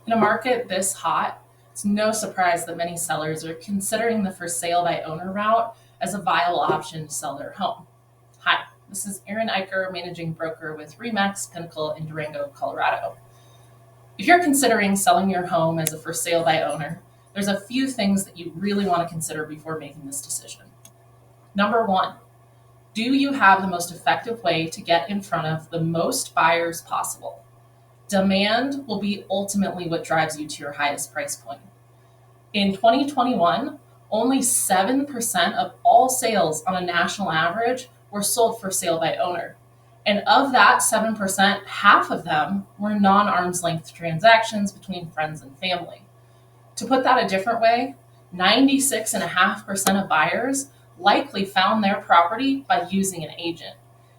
In a market this hot, it's no surprise that many sellers are considering the for sale by owner route as a viable option to sell their home. Hi, this is Erin Eicher, managing broker with Remax Pinnacle in Durango, Colorado. If you're considering selling your home as a for sale by owner, there's a few things that you really want to consider before making this decision. Number one, do you have the most effective way to get in front of the most buyers possible? Demand will be ultimately what drives you to your highest price point. In 2021, only 7% of all sales on a national average were sold for sale by owner. And of that 7%, half of them were non arm's length transactions between friends and family. To put that a different way, 96.5% of buyers likely found their property by using an agent.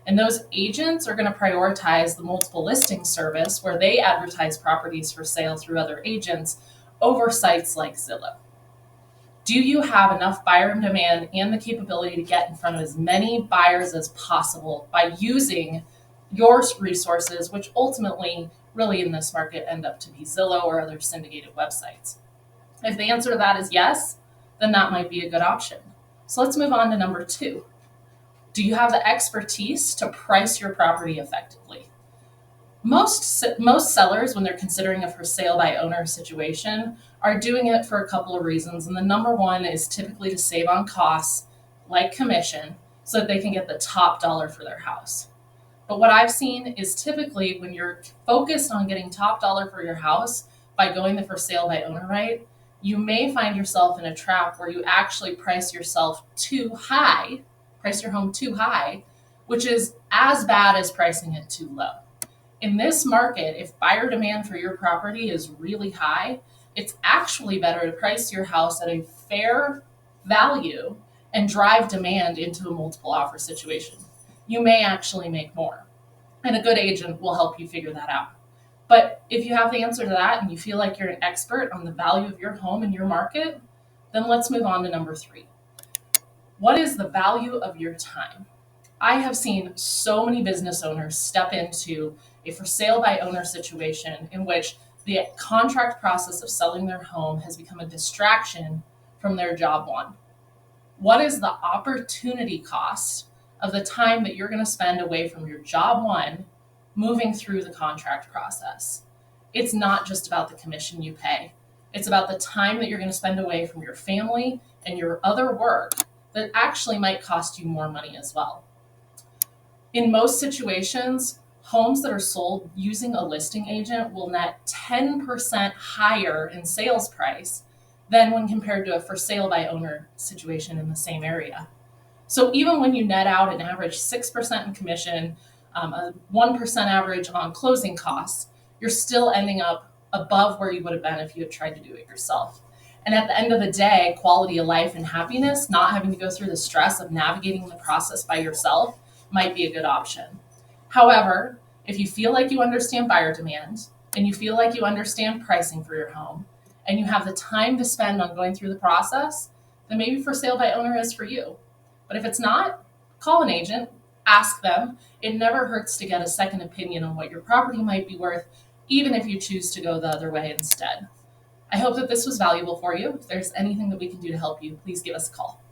And those agents are going to prioritize the multiple listing service where they advertise properties for sale through other agents over sites like Zillow. Do you have enough buyer demand and the capability to get in front of as many buyers as possible by using your resources, which ultimately, really in this market, end up to be Zillow or other syndicated websites? If the answer to that is yes, then that might be a good option. So let's move on to number two. Do you have the expertise to price your property effectively? Most sellers, when they're considering a for sale by owner situation, are doing it for a couple of reasons. And the number one is typically to save on costs like commission so that they can get the top dollar for their house. But what I've seen is typically when you're focused on getting top dollar for your house by going the for sale by owner route, you may find yourself in a trap where you actually price yourself too high, price your home too high, which is as bad as pricing it too low. In this market, if buyer demand for your property is really high, it's actually better to price your house at a fair value and drive demand into a multiple offer situation. You may actually make more, and a good agent will help you figure that out. But if you have the answer to that and you feel like you're an expert on the value of your home in your market, then let's move on to number three. What is the value of your time? I have seen so many business owners step into a for sale by owner situation in which the contract process of selling their home has become a distraction from their job one. What is the opportunity cost of the time that you're going to spend away from your job one moving through the contract process? It's not just about the commission you pay. It's about the time that you're going to spend away from your family and your other work that actually might cost you more money as well. In most situations, homes that are sold using a listing agent will net 10% higher in sales price than when compared to a for sale by owner situation in the same area. So even when you net out an average 6% in commission, a 1% average on closing costs, you're still ending up above where you would have been if you had tried to do it yourself. And at the end of the day, quality of life and happiness, not having to go through the stress of navigating the process by yourself, might be a good option. However, if you feel like you understand buyer demand and you feel like you understand pricing for your home and you have the time to spend on going through the process, then maybe for sale by owner is for you. But if it's not, call an agent, ask them. It never hurts to get a second opinion on what your property might be worth, even if you choose to go the other way instead. I hope that this was valuable for you. If there's anything that we can do to help you, please give us a call.